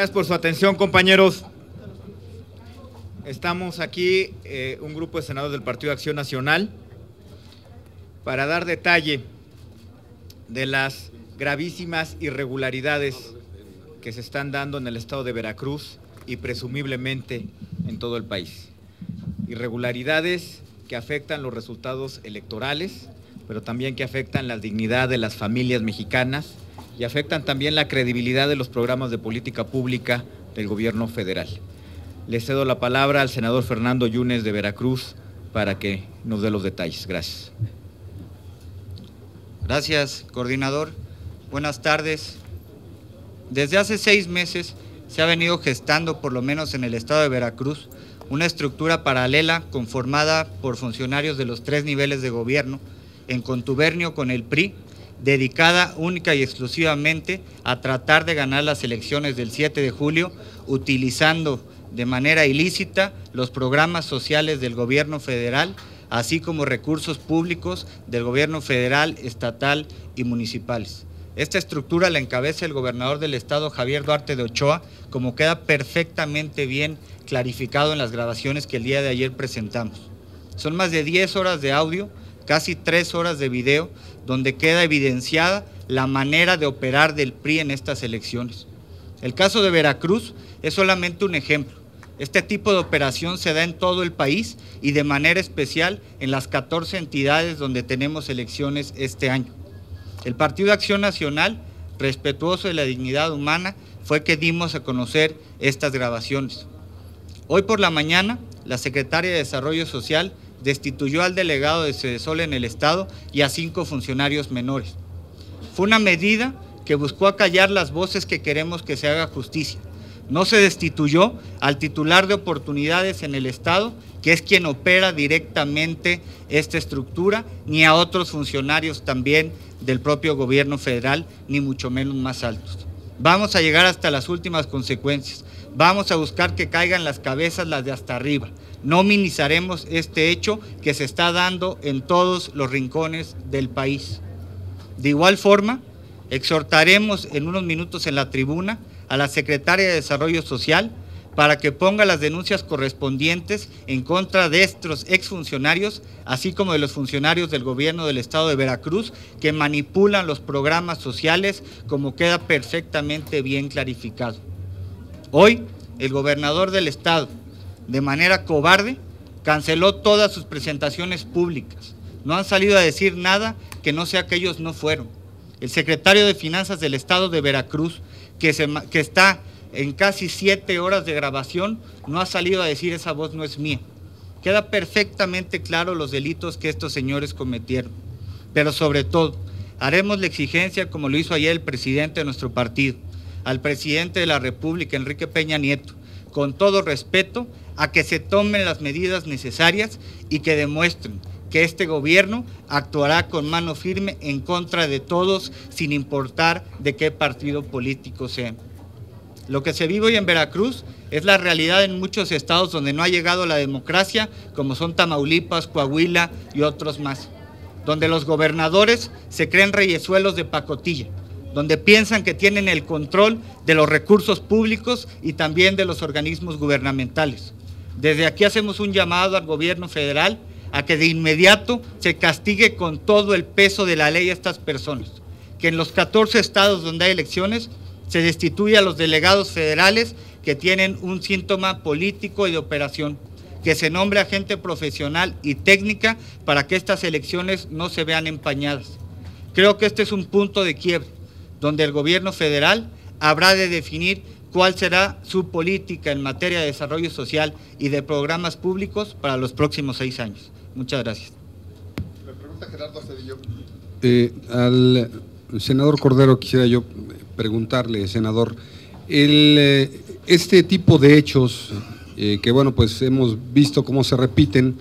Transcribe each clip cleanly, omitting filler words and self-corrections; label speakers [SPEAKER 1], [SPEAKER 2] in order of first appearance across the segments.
[SPEAKER 1] Gracias por su atención, compañeros. Estamos aquí, un grupo de senadores del Partido de Acción Nacional, para dar detalle de las gravísimas irregularidades que se están dando en el estado de Veracruz y presumiblemente en todo el país. Irregularidades que afectan los resultados electorales, pero también que afectan la dignidad de las familias mexicanas y afectan también la credibilidad de los programas de política pública del gobierno federal. Le cedo la palabra al senador Fernando Yunes de Veracruz para que nos dé los detalles. Gracias.
[SPEAKER 2] Gracias, coordinador. Buenas tardes. Desde hace 6 meses se ha venido gestando, por lo menos en el estado de Veracruz, una estructura paralela conformada por funcionarios de los 3 niveles de gobierno, en contubernio con el PRI, dedicada única y exclusivamente a tratar de ganar las elecciones del 7 de julio, utilizando de manera ilícita los programas sociales del gobierno federal, así como recursos públicos del gobierno federal, estatal y municipales. Esta estructura la encabeza el gobernador del estado, Javier Duarte de Ochoa, como queda perfectamente bien clarificado en las grabaciones que el día de ayer presentamos. Son más de 10 horas de audio, casi 3 horas de video, donde queda evidenciada la manera de operar del PRI en estas elecciones. El caso de Veracruz es solamente un ejemplo. Este tipo de operación se da en todo el país y de manera especial en las 14 entidades donde tenemos elecciones este año. El Partido de Acción Nacional, respetuoso de la dignidad humana, fue que dimos a conocer estas grabaciones. Hoy por la mañana, la secretaria de Desarrollo Social destituyó al delegado de Sedesol en el estado y a 5 funcionarios menores. Fue una medida que buscó acallar las voces que queremos que se haga justicia. No se destituyó al titular de oportunidades en el estado, que es quien opera directamente esta estructura, ni a otros funcionarios también del propio gobierno federal, ni mucho menos más altos. Vamos a llegar hasta las últimas consecuencias. Vamos a buscar que caigan las cabezas, las de hasta arriba. No minimizaremos este hecho que se está dando en todos los rincones del país. De igual forma, exhortaremos en unos minutos en la tribuna a la secretaria de Desarrollo Social para que ponga las denuncias correspondientes en contra de estos exfuncionarios, así como de los funcionarios del gobierno del estado de Veracruz que manipulan los programas sociales, como queda perfectamente bien clarificado. Hoy, el gobernador del estado, de manera cobarde, canceló todas sus presentaciones públicas. No han salido a decir nada que no sea que ellos no fueron. El secretario de Finanzas del estado de Veracruz, que está en casi 7 horas de grabación, no ha salido a decir esa voz no es mía. Queda perfectamente claro los delitos que estos señores cometieron. Pero sobre todo, haremos la exigencia, como lo hizo ayer el presidente de nuestro partido, al presidente de la República, Enrique Peña Nieto, con todo respeto, a que se tomen las medidas necesarias y que demuestren que este gobierno actuará con mano firme en contra de todos, sin importar de qué partido político sean. Lo que se vive hoy en Veracruz es la realidad en muchos estados donde no ha llegado la democracia, como son Tamaulipas, Coahuila y otros más, donde los gobernadores se creen reyesuelos de pacotilla, donde piensan que tienen el control de los recursos públicos y también de los organismos gubernamentales. Desde aquí hacemos un llamado al gobierno federal a que de inmediato se castigue con todo el peso de la ley a estas personas, que en los 14 estados donde hay elecciones se destituya a los delegados federales que tienen un síntoma político y de operación, que se nombre a gente profesional y técnica para que estas elecciones no se vean empañadas. Creo que este es un punto de quiebre, donde el gobierno federal habrá de definir cuál será su política en materia de desarrollo social y de programas públicos para los próximos 6 años. Muchas gracias.
[SPEAKER 3] Me pregunta Gerardo Cedillo.
[SPEAKER 4] Al senador Cordero quisiera yo preguntarle, senador, este tipo de hechos que bueno, pues hemos visto cómo se repiten,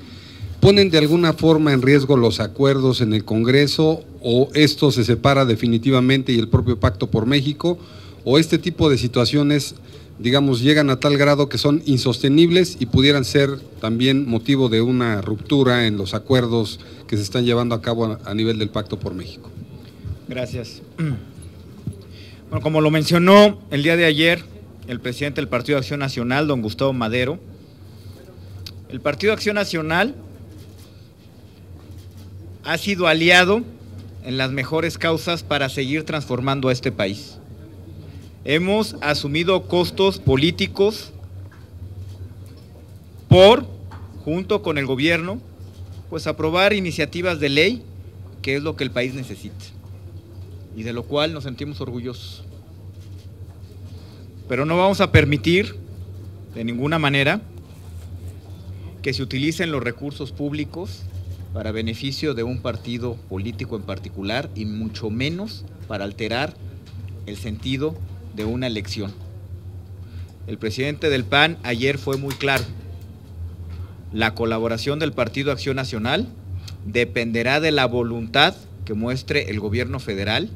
[SPEAKER 4] ¿ponen de alguna forma en riesgo los acuerdos en el Congreso o esto se separa definitivamente y el propio Pacto por México, o este tipo de situaciones, digamos, llegan a tal grado que son insostenibles y pudieran ser también motivo de una ruptura en los acuerdos que se están llevando a cabo a nivel del Pacto por México?
[SPEAKER 1] Gracias. Bueno, como lo mencionó el día de ayer el presidente del Partido Acción Nacional, don Gustavo Madero. El Partido Acción Nacional ha sido aliado en las mejores causas para seguir transformando a este país. Hemos asumido costos políticos junto con el gobierno, pues aprobar iniciativas de ley, que es lo que el país necesita, y de lo cual nos sentimos orgullosos. Pero no vamos a permitir, de ninguna manera, que se utilicen los recursos públicos para beneficio de un partido político en particular, y mucho menos para alterar el sentido de una elección. El presidente del PAN ayer fue muy claro: la colaboración del Partido Acción Nacional dependerá de la voluntad que muestre el gobierno federal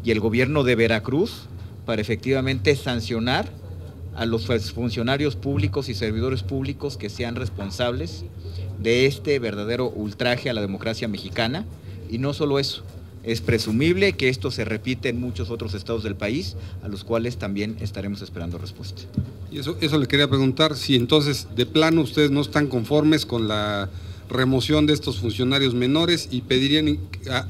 [SPEAKER 1] y el gobierno de Veracruz para efectivamente sancionar a los funcionarios públicos y servidores públicos que sean responsables de este verdadero ultraje a la democracia mexicana. Y no solo eso, es presumible que esto se repite en muchos otros estados del país, a los cuales también estaremos esperando respuesta.
[SPEAKER 4] Y eso le quería preguntar, si entonces de plano ustedes no están conformes con la remoción de estos funcionarios menores, y pedirían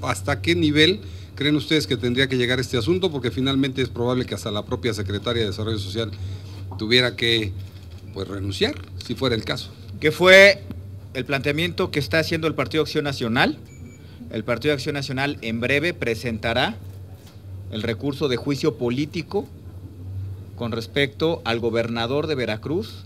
[SPEAKER 4] hasta qué nivel creen ustedes que tendría que llegar este asunto, porque finalmente es probable que hasta la propia Secretaria de Desarrollo Social tuviera que renunciar, si fuera el caso.
[SPEAKER 1] ¿Qué fue el planteamiento que está haciendo el Partido Acción Nacional? El Partido Acción Nacional en breve presentará el recurso de juicio político con respecto al gobernador de Veracruz,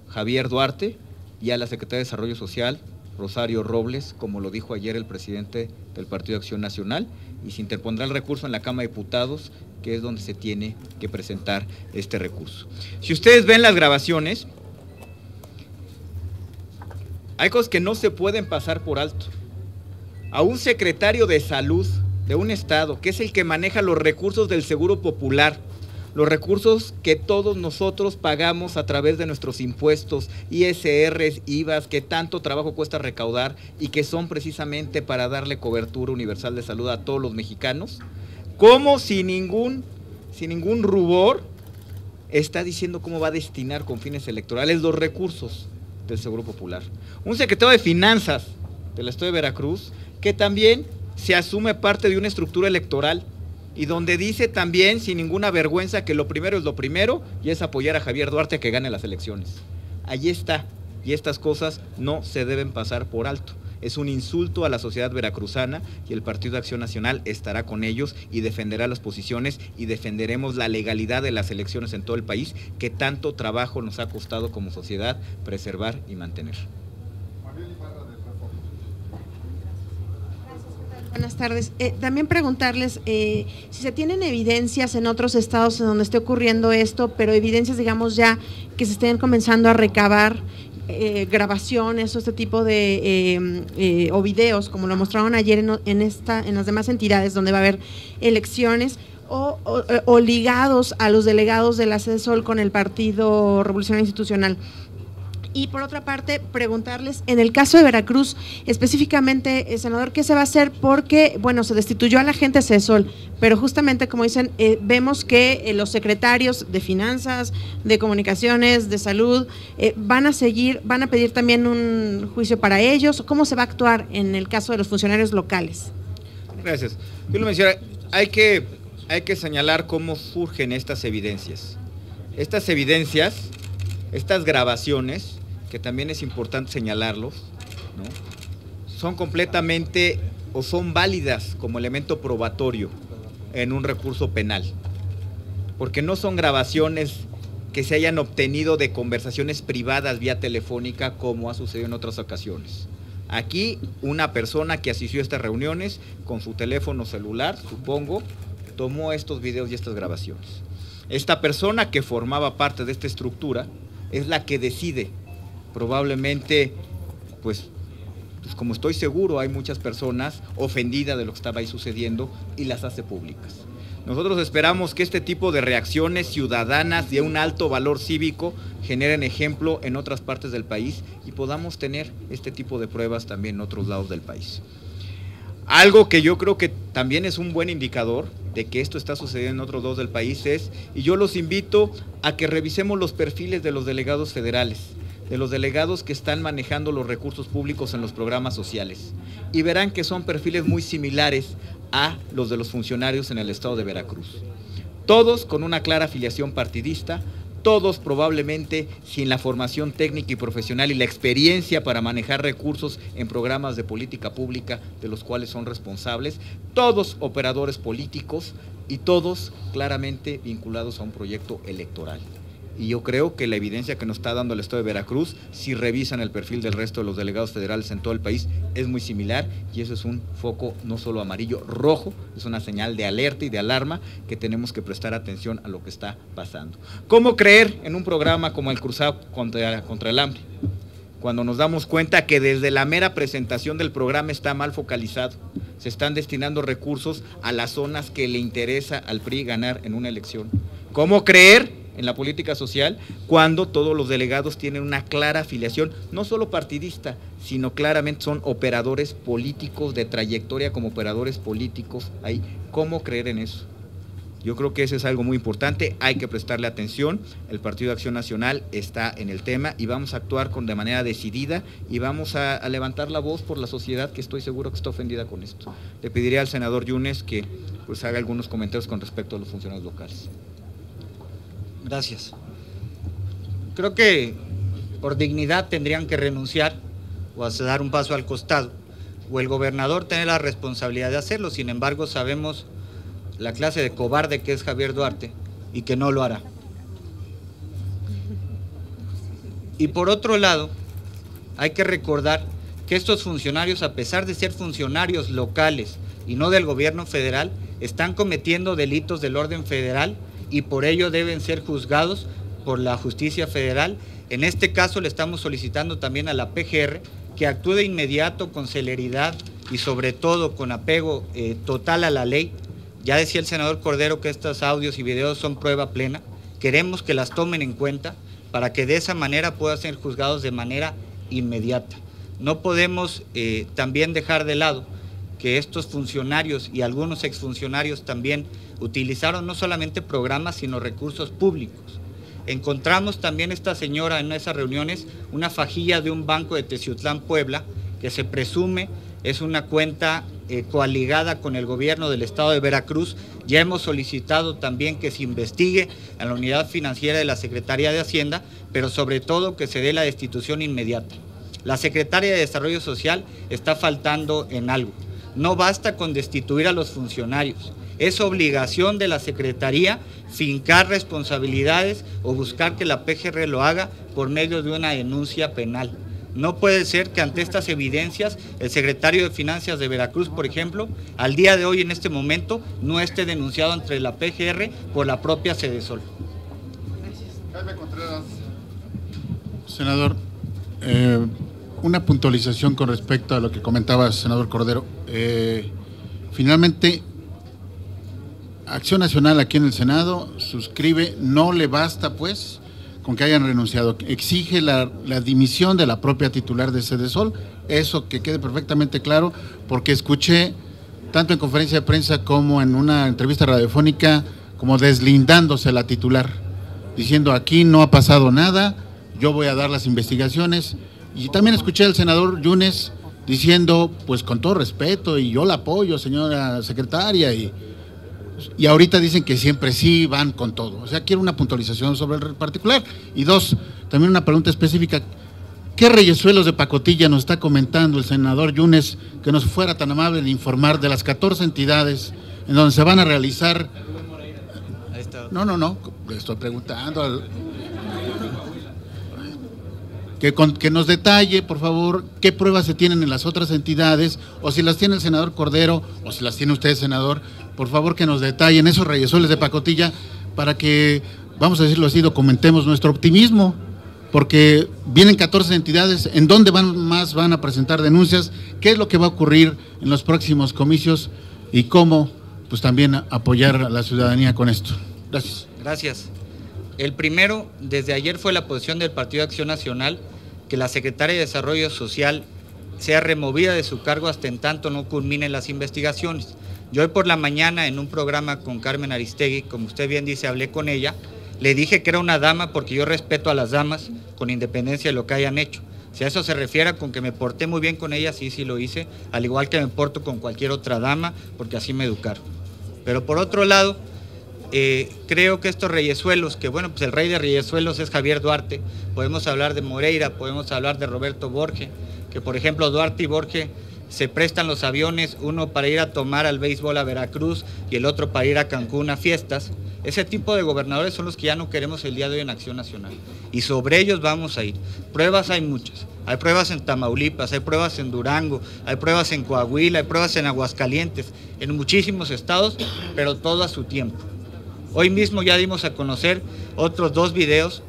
[SPEAKER 1] Javier Duarte, y a la Secretaria de Desarrollo Social, Rosario Robles, como lo dijo ayer el presidente del Partido Acción Nacional, y se interpondrá el recurso en la Cámara de Diputados, que es donde se tiene que presentar este recurso. Si ustedes ven las grabaciones, hay cosas que no se pueden pasar por alto. A un secretario de salud de un estado, que es el que maneja los recursos del Seguro Popular, los recursos que todos nosotros pagamos a través de nuestros impuestos, ISRs, IVAs, que tanto trabajo cuesta recaudar y que son precisamente para darle cobertura universal de salud a todos los mexicanos, ¿cómo sin ningún rubor está diciendo cómo va a destinar con fines electorales los recursos del Seguro Popular? Un secretario de Finanzas del estado de Veracruz, que también se asume parte de una estructura electoral, y donde dice también sin ninguna vergüenza que lo primero es lo primero, y es apoyar a Javier Duarte a que gane las elecciones. Allí está, y estas cosas no se deben pasar por alto. Es un insulto a la sociedad veracruzana, y el Partido Acción Nacional estará con ellos y defenderá las posiciones, y defenderemos la legalidad de las elecciones en todo el país, que tanto trabajo nos ha costado como sociedad preservar y mantener.
[SPEAKER 5] Buenas tardes. También preguntarles si se tienen evidencias en otros estados en donde esté ocurriendo esto, pero evidencias, digamos, ya que se estén comenzando a recabar grabaciones o este tipo de o videos, como lo mostraron ayer en las demás entidades donde va a haber elecciones, o ligados a los delegados de la CESOL con el Partido Revolucionario Institucional. Y por otra parte, preguntarles, en el caso de Veracruz, específicamente, senador, ¿qué se va a hacer? Porque, bueno, se destituyó a la gente de CESOL, pero justamente, como dicen, vemos que los secretarios de Finanzas, de Comunicaciones, de Salud, van a pedir también un juicio para ellos. ¿Cómo se va a actuar en el caso de los funcionarios locales?
[SPEAKER 1] Gracias. Yo lo mencioné, hay que señalar cómo surgen estas evidencias. Estas evidencias, estas grabaciones, que también es importante señalarlos, ¿no?, son completamente o son válidas como elemento probatorio en un recurso penal, porque no son grabaciones que se hayan obtenido de conversaciones privadas vía telefónica como ha sucedido en otras ocasiones. Aquí una persona que asistió a estas reuniones con su teléfono celular, supongo, tomó estos videos y estas grabaciones. Esta persona que formaba parte de esta estructura es la que decide, probablemente, pues como estoy seguro, hay muchas personas ofendidas de lo que estaba ahí sucediendo y las hace públicas. Nosotros esperamos que este tipo de reacciones ciudadanas de un alto valor cívico generen ejemplo en otras partes del país y podamos tener este tipo de pruebas también en otros lados del país. Algo que yo creo que también es un buen indicador de que esto está sucediendo en otros lados del país es, y yo los invito a que revisemos los perfiles de los delegados federales, de los delegados que están manejando los recursos públicos en los programas sociales, y verán que son perfiles muy similares a los de los funcionarios en el estado de Veracruz. Todos con una clara afiliación partidista, todos probablemente sin la formación técnica y profesional y la experiencia para manejar recursos en programas de política pública de los cuales son responsables, todos operadores políticos y todos claramente vinculados a un proyecto electoral. Y yo creo que la evidencia que nos está dando el estado de Veracruz, si revisan el perfil del resto de los delegados federales en todo el país, es muy similar, y eso es un foco no solo amarillo, rojo, es una señal de alerta y de alarma que tenemos que prestar atención a lo que está pasando. ¿Cómo creer en un programa como el Cruzado contra el Hambre? Cuando nos damos cuenta que desde la mera presentación del programa está mal focalizado, se están destinando recursos a las zonas que le interesa al PRI ganar en una elección. ¿Cómo creer en la política social cuando todos los delegados tienen una clara afiliación, no solo partidista, sino claramente son operadores políticos de trayectoria como operadores políticos ahí? ¿Cómo creer en eso? Yo creo que eso es algo muy importante, hay que prestarle atención. El Partido de Acción Nacional está en el tema y vamos a actuar de manera decidida y vamos a levantar la voz por la sociedad que estoy seguro que está ofendida con esto. Le pediría al senador Yunes que pues haga algunos comentarios con respecto a los funcionarios locales.
[SPEAKER 2] Gracias. Creo que por dignidad tendrían que renunciar o hacer dar un paso al costado, o el gobernador tiene la responsabilidad de hacerlo. Sin embargo, sabemos la clase de cobarde que es Javier Duarte y que no lo hará. Y por otro lado, hay que recordar que estos funcionarios, a pesar de ser funcionarios locales y no del gobierno federal, están cometiendo delitos del orden federal y por ello deben ser juzgados por la justicia federal. En este caso le estamos solicitando también a la PGR que actúe de inmediato, con celeridad y sobre todo con apego total a la ley. Ya decía el senador Cordero que estos audios y videos son prueba plena. Queremos que las tomen en cuenta para que de esa manera puedan ser juzgados de manera inmediata. No podemos también dejar de lado que estos funcionarios y algunos exfuncionarios también utilizaron no solamente programas, sino recursos públicos. Encontramos también esta señora en esas reuniones una fajilla de un banco de Teciutlán, Puebla, que se presume es una cuenta coaligada con el gobierno del estado de Veracruz. Ya hemos solicitado también que se investigue a la unidad financiera de la Secretaría de Hacienda, pero sobre todo que se dé la destitución inmediata. La Secretaria de Desarrollo Social está faltando en algo. No basta con destituir a los funcionarios. Es obligación de la Secretaría fincar responsabilidades o buscar que la PGR lo haga por medio de una denuncia penal. No puede ser que ante estas evidencias el secretario de Finanzas de Veracruz, por ejemplo, al día de hoy en este momento no esté denunciado ante la PGR por la propia Sedesol.
[SPEAKER 3] Jaime Contreras.
[SPEAKER 6] Senador, una puntualización con respecto a lo que comentaba el senador Cordero. Finalmente, Acción Nacional aquí en el Senado suscribe, no le basta pues con que hayan renunciado, exige la dimisión de la propia titular de Sedesol, eso que quede perfectamente claro, porque escuché tanto en conferencia de prensa como en una entrevista radiofónica como deslindándose la titular, diciendo aquí no ha pasado nada, yo voy a dar las investigaciones. Y también escuché al senador Yunes diciendo, pues con todo respeto, y yo la apoyo, señora secretaria, y ahorita dicen que siempre sí van con todo. O sea, quiero una puntualización sobre el particular. Y dos, también una pregunta específica. ¿Qué reyesuelos de pacotilla nos está comentando el senador Yunes que nos fuera tan amable de informar de las 14 entidades en donde se van a realizar? No, le estoy preguntando. Que nos detalle, por favor, qué pruebas se tienen en las otras entidades, o si las tiene el senador Cordero, o si las tiene usted, senador, por favor que nos detallen esos reyesuelos de pacotilla para que, vamos a decirlo así, documentemos nuestro optimismo, porque vienen 14 entidades, ¿en dónde más van a presentar denuncias? ¿Qué es lo que va a ocurrir en los próximos comicios? Y cómo, pues también apoyar a la ciudadanía con esto. Gracias.
[SPEAKER 2] Gracias. El primero, desde ayer fue la posición del Partido de Acción Nacional que la Secretaria de Desarrollo Social sea removida de su cargo hasta en tanto no culminen las investigaciones. Yo hoy por la mañana en un programa con Carmen Aristegui, como usted bien dice, hablé con ella, le dije que era una dama porque yo respeto a las damas con independencia de lo que hayan hecho. Si a eso se refiere con que me porté muy bien con ella, sí lo hice, al igual que me porto con cualquier otra dama, porque así me educaron. Pero por otro lado, creo que estos reyesuelos, que bueno, pues el rey de reyesuelos es Javier Duarte, podemos hablar de Moreira, podemos hablar de Roberto Borge, que por ejemplo Duarte y Borge se prestan los aviones, uno para ir a tomar al béisbol a Veracruz y el otro para ir a Cancún a fiestas. Ese tipo de gobernadores son los que ya no queremos el día de hoy en Acción Nacional. Y sobre ellos vamos a ir. Pruebas hay muchas. Hay pruebas en Tamaulipas, hay pruebas en Durango, hay pruebas en Coahuila, hay pruebas en Aguascalientes, en muchísimos estados, pero todo a su tiempo. Hoy mismo ya dimos a conocer otros 2 videos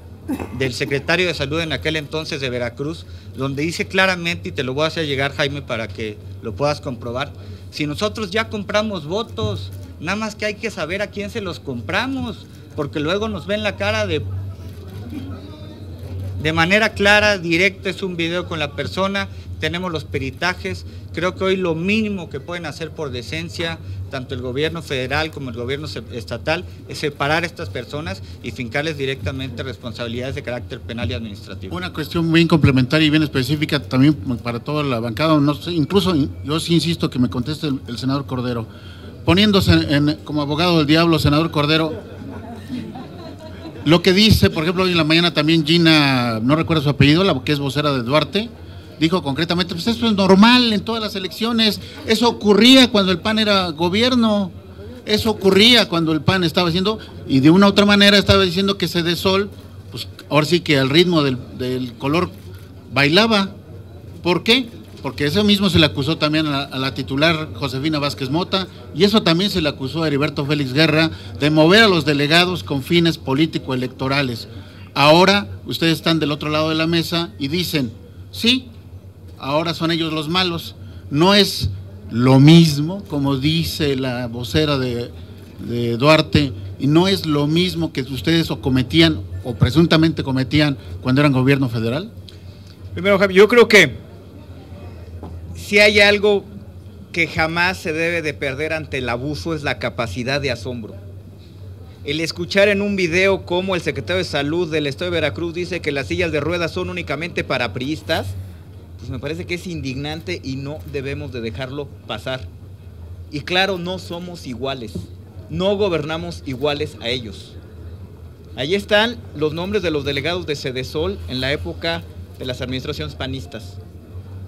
[SPEAKER 2] del secretario de Salud en aquel entonces de Veracruz, donde dice claramente, y te lo voy a hacer llegar, Jaime, para que lo puedas comprobar, si nosotros ya compramos votos, nada más que hay que saber a quién se los compramos, porque luego nos ven la cara de manera clara, directa, es un video con la persona, tenemos los peritajes. Creo que hoy lo mínimo que pueden hacer por decencia, tanto el gobierno federal como el gobierno estatal, es separar a estas personas y fincarles directamente responsabilidades de carácter penal y administrativo.
[SPEAKER 6] Una cuestión muy complementaria y bien específica también para toda la bancada, no sé, incluso yo sí insisto que me conteste el senador Cordero. Poniéndose como abogado del diablo, senador Cordero, lo que dice, por ejemplo, hoy en la mañana también Gina, no recuerdo su apellido, la que es vocera de Duarte, dijo concretamente, pues eso es normal en todas las elecciones, eso ocurría cuando el PAN era gobierno, eso ocurría cuando el PAN estaba haciendo, y de una u otra manera estaba diciendo que Sedesol, pues ahora sí que al ritmo del color bailaba. ¿Por qué? Porque eso mismo se le acusó también a la titular Josefina Vázquez Mota, y eso también se le acusó a Heriberto Félix Guerra, de mover a los delegados con fines político-electorales. Ahora ustedes están del otro lado de la mesa y dicen, sí, ahora son ellos los malos. No es lo mismo, como dice la vocera de Duarte, y no es lo mismo que ustedes o cometían, o presuntamente cometían, cuando eran gobierno federal.
[SPEAKER 1] Primero, Javi, yo creo que si hay algo que jamás se debe de perder ante el abuso es la capacidad de asombro. El escuchar en un video cómo el secretario de Salud del Estado de Veracruz dice que las sillas de ruedas son únicamente para priistas, pues me parece que es indignante y no debemos de dejarlo pasar. Y claro, no somos iguales, no gobernamos iguales a ellos. Ahí están los nombres de los delegados de Sedesol en la época de las administraciones panistas.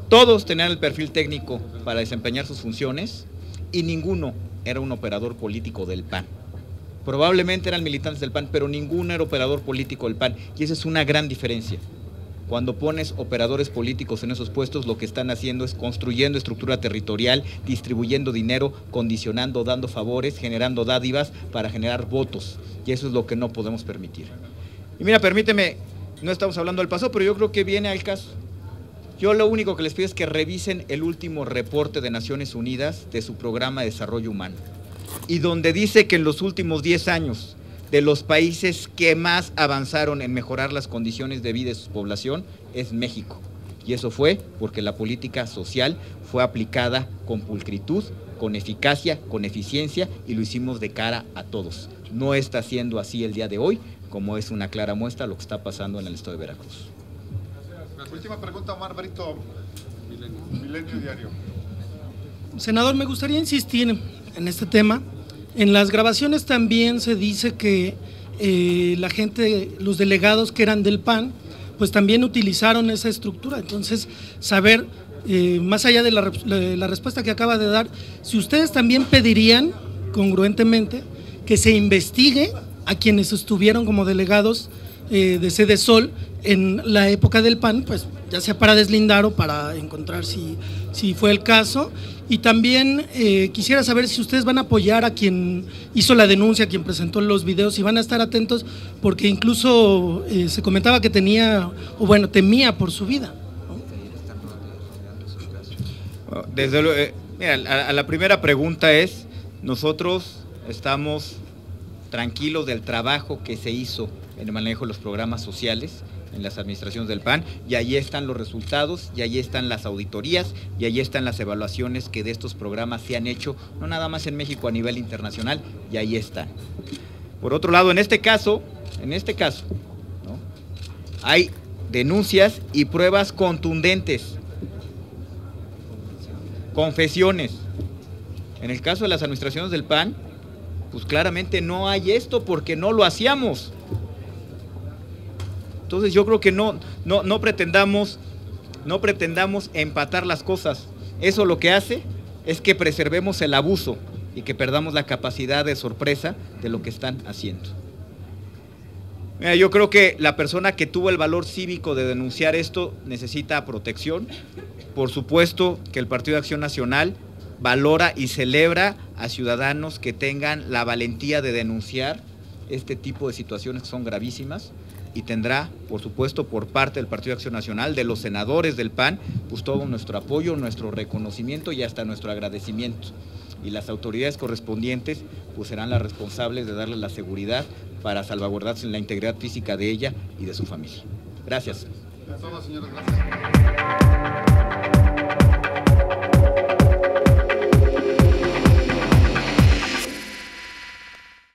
[SPEAKER 1] Todos tenían el perfil técnico para desempeñar sus funciones y ninguno era un operador político del PAN. Probablemente eran militantes del PAN, pero ninguno era operador político del PAN. Y esa es una gran diferencia. Cuando pones operadores políticos en esos puestos, lo que están haciendo es construyendo estructura territorial, distribuyendo dinero, condicionando, dando favores, generando dádivas para generar votos. Y eso es lo que no podemos permitir. Y mira, permíteme, no estamos hablando del pasado, pero yo creo que viene al caso. Yo lo único que les pido es que revisen el último reporte de Naciones Unidas de su programa de desarrollo humano, y donde dice que en los últimos 10 años, de los países que más avanzaron en mejorar las condiciones de vida de su población, es México. Y eso fue porque la política social fue aplicada con pulcritud, con eficacia, con eficiencia, y lo hicimos de cara a todos. No está siendo así el día de hoy, como es una clara muestra lo que está pasando en el estado de Veracruz.
[SPEAKER 3] Última pregunta, Omar Brito, Milenio Diario.
[SPEAKER 7] Senador, me gustaría insistir en este tema. En las grabaciones también se dice que la gente, los delegados que eran del PAN, pues también utilizaron esa estructura. Entonces, saber, más allá de la respuesta que acaba de dar, si ustedes también pedirían, congruentemente, que se investigue a quienes estuvieron como delegados de Sedesol en la época del PAN, pues ya sea para deslindar o para encontrar si fue el caso. Y también quisiera saber si ustedes van a apoyar a quien hizo la denuncia, a quien presentó los videos, y van a estar atentos, porque incluso se comentaba que tenía, o bueno, temía por su vida, ¿no?
[SPEAKER 1] Desde luego, mira, a la primera pregunta es, nosotros estamos tranquilos del trabajo que se hizo en el manejo de los programas sociales, en las administraciones del PAN, y ahí están los resultados, y ahí están las auditorías, y ahí están las evaluaciones que de estos programas se han hecho, no nada más en México, a nivel internacional, y ahí están. Por otro lado, en este caso, ¿no?, hay denuncias y pruebas contundentes, confesiones. En el caso de las administraciones del PAN, pues claramente no hay esto porque no lo hacíamos. Entonces yo creo que no pretendamos empatar las cosas. Eso lo que hace es que preservemos el abuso y que perdamos la capacidad de sorpresa de lo que están haciendo. Mira, yo creo que la persona que tuvo el valor cívico de denunciar esto necesita protección. Por supuesto que el Partido de Acción Nacional valora y celebra a ciudadanos que tengan la valentía de denunciar este tipo de situaciones que son gravísimas, y tendrá, por supuesto, por parte del Partido de Acción Nacional, de los senadores del PAN, pues todo nuestro apoyo, nuestro reconocimiento y hasta nuestro agradecimiento. Y las autoridades correspondientes pues serán las responsables de darle la seguridad para salvaguardarse la integridad física de ella y de su familia. Gracias.
[SPEAKER 3] Gracias, señores. Gracias.